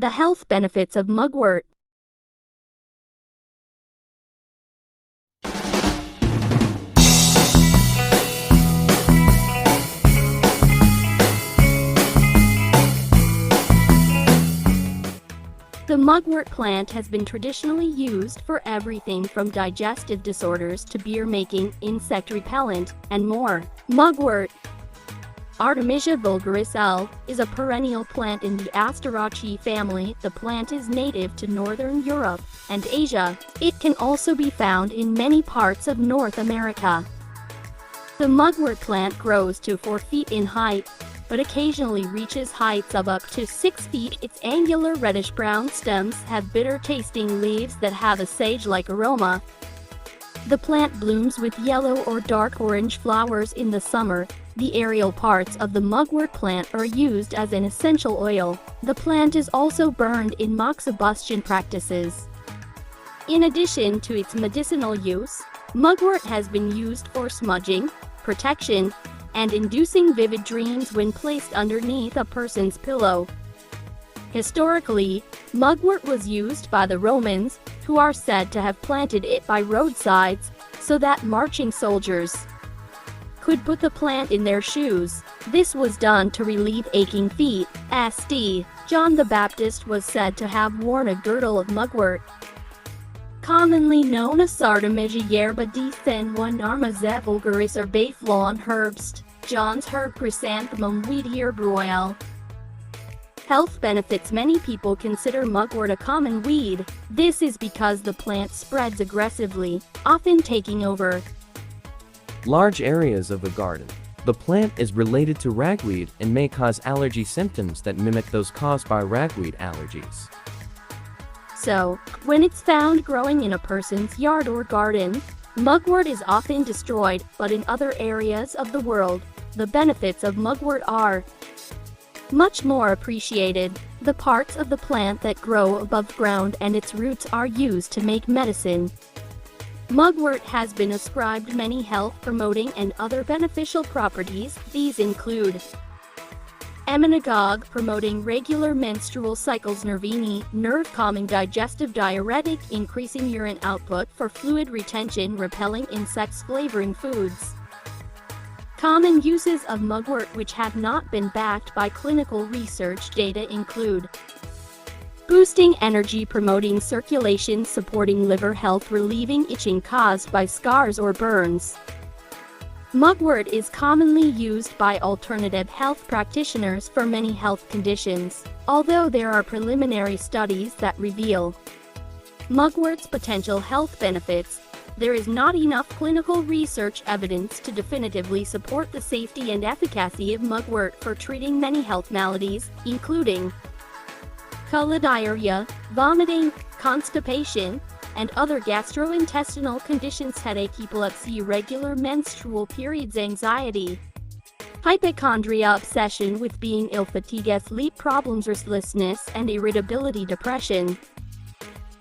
The health benefits of mugwort. The mugwort plant has been traditionally used for everything from digestive disorders to beer making, insect repellent, and more. Mugwort, Artemisia vulgaris L, is a perennial plant in the Asteraceae family. The plant is native to northern Europe and Asia. It can also be found in many parts of North America. The mugwort plant grows to 4 feet in height, but occasionally reaches heights of up to 6 feet. Its angular reddish-brown stems have bitter-tasting leaves that have a sage-like aroma. The plant blooms with yellow or dark orange flowers in the summer. The aerial parts of the mugwort plant are used as an essential oil. The plant is also burned in Moxibustion practices. In addition to its medicinal use, mugwort has been used for smudging, protection, and inducing vivid dreams when placed underneath a person's pillow. Historically, mugwort was used by the Romans, who are said to have planted it by roadsides so that marching soldiers could put the plant in their shoes. This was done to relieve aching feet. St. John the Baptist was said to have worn a girdle of mugwort. Commonly known as Artemisia yerba de Sen one Artemisia vulgaris or Bayflawn herbst, John's herb chrysanthemum weed herb royal. Health benefits. Many people consider mugwort a common weed. This is because the plant spreads aggressively, often taking over large areas of a garden. The plant is related to ragweed and may cause allergy symptoms that mimic those caused by ragweed allergies. So, when it's found growing in a person's yard or garden, mugwort is often destroyed, but in other areas of the world, the benefits of mugwort are much more appreciated. The parts of the plant that grow above ground and its roots are used to make medicine. Mugwort has been ascribed many health-promoting and other beneficial properties. These include emmenagogue, promoting regular menstrual cycles; nervini, nerve-calming, digestive, diuretic, increasing urine output for fluid retention, repelling insects, flavoring foods. Common uses of mugwort which have not been backed by clinical research data include boosting energy, promoting circulation, supporting liver health, relieving itching caused by scars or burns. Mugwort is commonly used by alternative health practitioners for many health conditions, although there are preliminary studies that reveal mugwort's potential health benefits. There is not enough clinical research evidence to definitively support the safety and efficacy of mugwort for treating many health maladies, including cholediarrhea, vomiting, constipation, and other gastrointestinal conditions, headache, epilepsy, irregular menstrual periods, anxiety, hypochondria, obsession with being ill, fatigue, sleep problems, restlessness, and irritability, depression.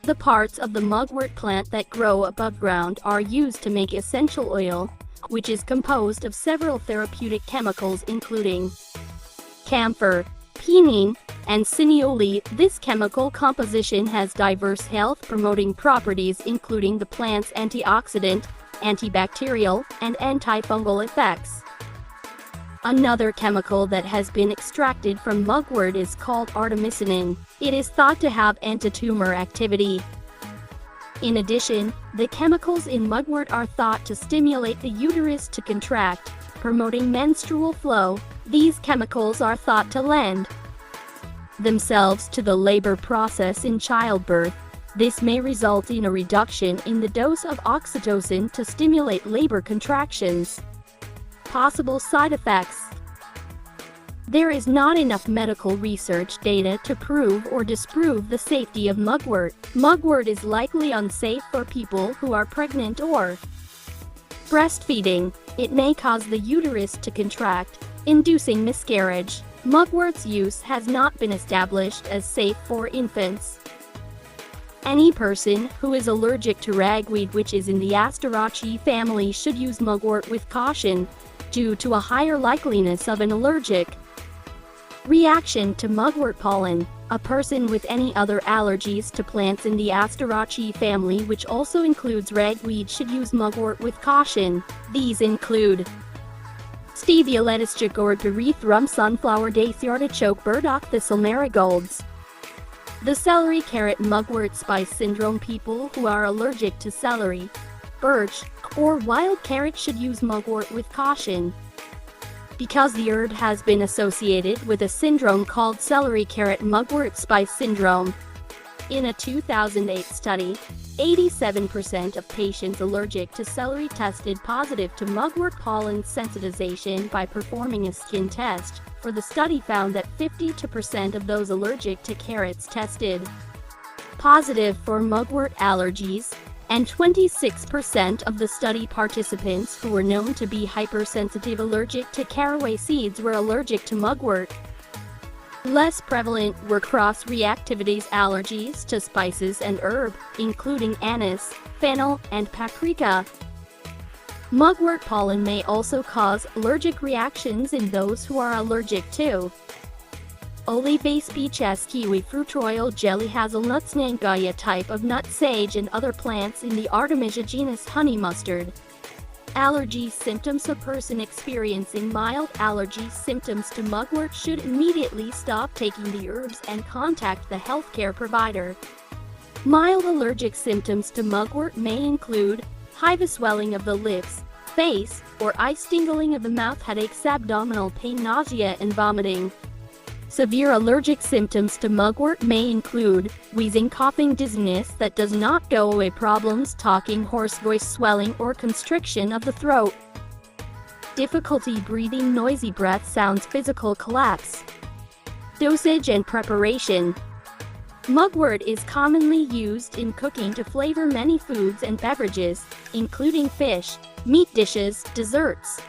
The parts of the mugwort plant that grow above ground are used to make essential oil, which is composed of several therapeutic chemicals including camphor, pinene, and cineole. This chemical composition has diverse health-promoting properties including the plant's antioxidant, antibacterial, and antifungal effects. Another chemical that has been extracted from mugwort is called artemisinin. It is thought to have anti-tumor activity. In addition, the chemicals in mugwort are thought to stimulate the uterus to contract, promoting menstrual flow. These chemicals are thought to lend themselves to the labor process in childbirth. This may result in a reduction in the dose of oxytocin to stimulate labor contractions. Possible side effects. There is not enough medical research data to prove or disprove the safety of mugwort. Mugwort is likely unsafe for people who are pregnant or breastfeeding. It may cause the uterus to contract, inducing miscarriage. Mugwort's use has not been established as safe for infants. Any person who is allergic to ragweed, which is in the Asteraceae family, should use mugwort with caution, due to a higher likeliness of an allergic Reaction to mugwort pollen. A person with any other allergies to plants in the Asteraceae family, which also includes ragweed, should use mugwort with caution. These include stevia, lettuce, chicory, pyrethrum, sunflower, daisy, artichoke, burdock, thistle, marigolds. The celery, carrot, mugwort spice syndrome. People who are allergic to celery, birch, or wild carrot should use mugwort with caution, because the herb has been associated with a syndrome called celery, carrot, mugwort spice syndrome. In a 2008 study, 87% of patients allergic to celery tested positive to mugwort pollen sensitization by performing a skin test. For the study found that 52% of those allergic to carrots tested positive for mugwort allergies, and 26% of the study participants who were known to be hypersensitive allergic to caraway seeds were allergic to mugwort. Less prevalent were cross-reactivities allergies to spices and herb, including anise, fennel, and paprika. Mugwort pollen may also cause allergic reactions in those who are allergic to olive-based peaches, kiwi fruit, royal jelly, hazelnuts, nangaya type of nut, sage, and other plants in the Artemisia genus honey mustard. Allergy symptoms. A person experiencing mild allergy symptoms to mugwort should immediately stop taking the herbs and contact the healthcare provider. Mild allergic symptoms to mugwort may include hive, swelling of the lips, face, or eyes, tingling of the mouth, headaches, abdominal pain, nausea, and vomiting. Severe allergic symptoms to mugwort may include wheezing, coughing, dizziness that does not go away, problems talking, hoarse voice, swelling or constriction of the throat, difficulty breathing, noisy breath sounds, physical collapse. Dosage and preparation. Mugwort is commonly used in cooking to flavor many foods and beverages, including fish, meat dishes, desserts,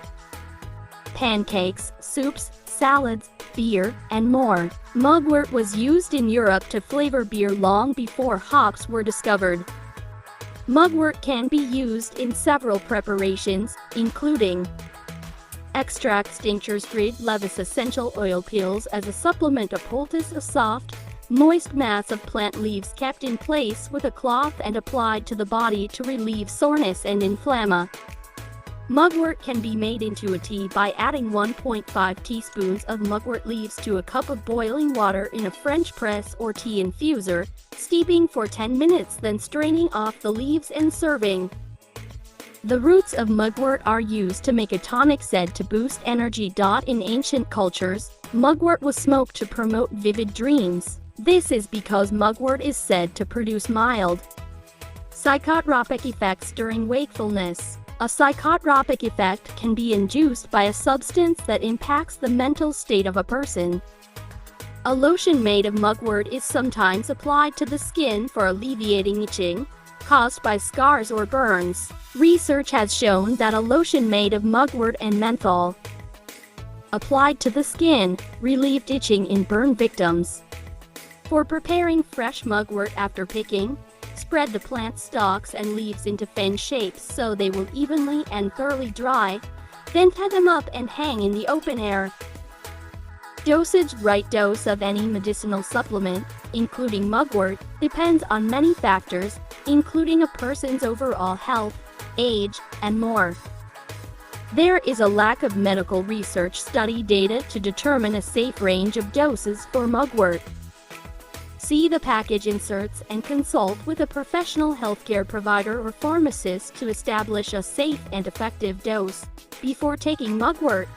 pancakes, soups, salads, beer, and more. Mugwort was used in Europe to flavor beer long before hops were discovered. Mugwort can be used in several preparations, including extracts, tinctures, dried leaves, essential oil, pills as a supplement, a poultice, a soft, moist mass of plant leaves kept in place with a cloth and applied to the body to relieve soreness and inflammation. Mugwort can be made into a tea by adding 1.5 teaspoons of mugwort leaves to a cup of boiling water in a French press or tea infuser, steeping for 10 minutes, then straining off the leaves and serving. The roots of mugwort are used to make a tonic said to boost energy. In ancient cultures, mugwort was smoked to promote vivid dreams. This is because mugwort is said to produce mild psychotropic effects during wakefulness. A psychotropic effect can be induced by a substance that impacts the mental state of a person. A lotion made of mugwort is sometimes applied to the skin for alleviating itching caused by scars or burns. Research has shown that a lotion made of mugwort and menthol applied to the skin relieved itching in burn victims. For preparing fresh mugwort after picking, spread the plant stalks and leaves into fan shapes so they will evenly and thoroughly dry, then cut them up and hang in the open air. Dosage. Right dose of any medicinal supplement, including mugwort, depends on many factors, including a person's overall health, age, and more. There is a lack of medical research study data to determine a safe range of doses for mugwort. See the package inserts and consult with a professional healthcare provider or pharmacist to establish a safe and effective dose before taking mugwort.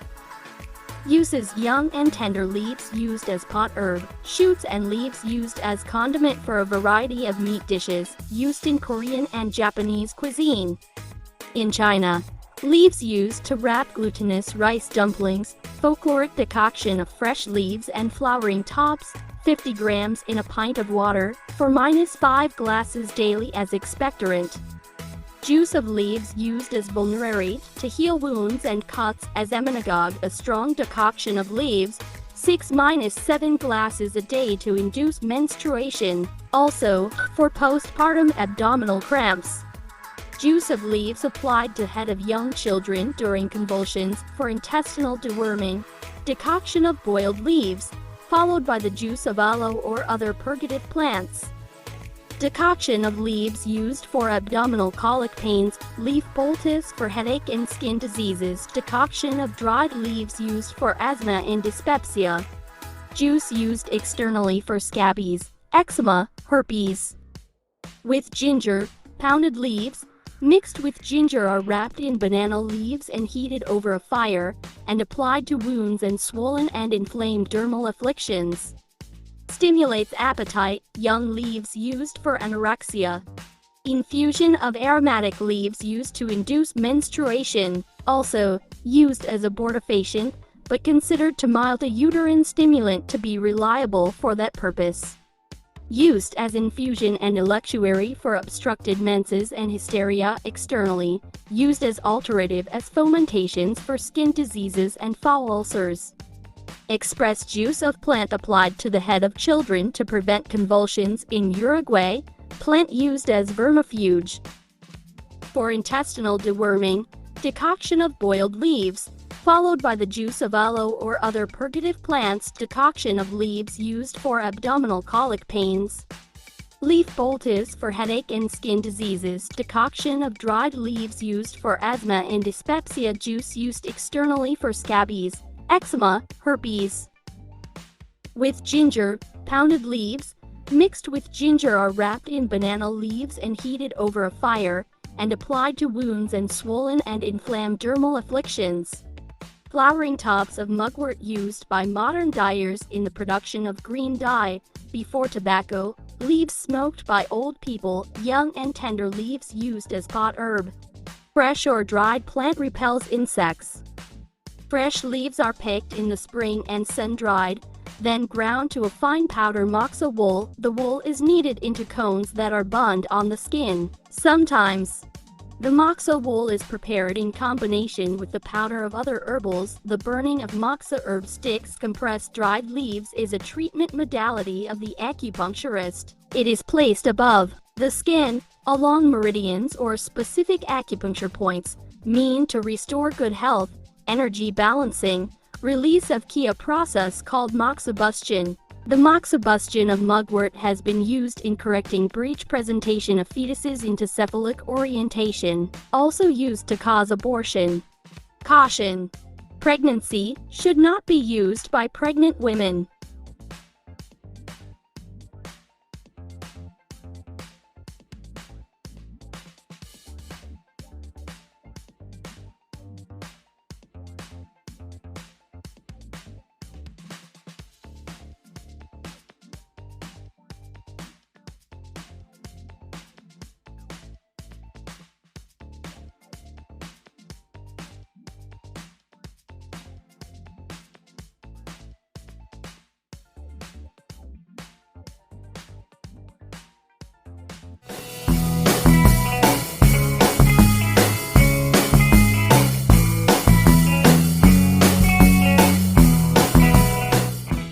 Uses. Young and tender leaves used as pot herb, shoots and leaves used as condiment for a variety of meat dishes, used in Korean and Japanese cuisine. In China, leaves used to wrap glutinous rice dumplings, folkloric decoction of fresh leaves and flowering tops, 50 grams in a pint of water, for -5 glasses daily as expectorant. Juice of leaves used as vulnerary, to heal wounds and cuts, as emmenagogue, a strong decoction of leaves, 6-7 glasses a day to induce menstruation, also, for postpartum abdominal cramps. Juice of leaves applied to head of young children during convulsions, for intestinal deworming. Decoction of boiled leaves, followed by the juice of aloe or other purgative plants. Decoction of leaves used for abdominal colic pains, leaf poultice for headache and skin diseases, decoction of dried leaves used for asthma and dyspepsia, juice used externally for scabies, eczema, herpes. With ginger, pounded leaves, mixed with ginger are wrapped in banana leaves and heated over a fire, and applied to wounds and swollen and inflamed dermal afflictions. Stimulates appetite, young leaves used for anorexia. Infusion of aromatic leaves used to induce menstruation, also used as abortifacient, but considered too mild a uterine stimulant to be reliable for that purpose. Used as infusion and electuary for obstructed menses and hysteria externally, used as alterative as fomentations for skin diseases and foul ulcers. Express juice of plant applied to the head of children to prevent convulsions in Uruguay, plant used as vermifuge. For intestinal deworming, decoction of boiled leaves, followed by the juice of aloe or other purgative plants, decoction of leaves used for abdominal colic pains. Leaf poultice for headache and skin diseases, decoction of dried leaves used for asthma and dyspepsia, juice used externally for scabies, eczema, herpes. With ginger, pounded leaves, mixed with ginger are wrapped in banana leaves and heated over a fire, and applied to wounds and swollen and inflamed dermal afflictions. Flowering tops of mugwort used by modern dyers in the production of green dye, before tobacco, leaves smoked by old people, young and tender leaves used as pot herb. Fresh or dried plant repels insects. Fresh leaves are picked in the spring and sun-dried, then ground to a fine powder moxa wool. The wool is kneaded into cones that are bund on the skin. Sometimes, the moxa wool is prepared in combination with the powder of other herbals. The burning of moxa herb sticks, compressed dried leaves, is a treatment modality of the acupuncturist. It is placed above the skin, along meridians or specific acupuncture points, mean to restore good health, energy balancing, release of ki, a process called Moxibustion. The Moxibustion of mugwort has been used in correcting breech presentation of fetuses into cephalic orientation, also used to cause abortion. Caution: pregnancy should not be used by pregnant women.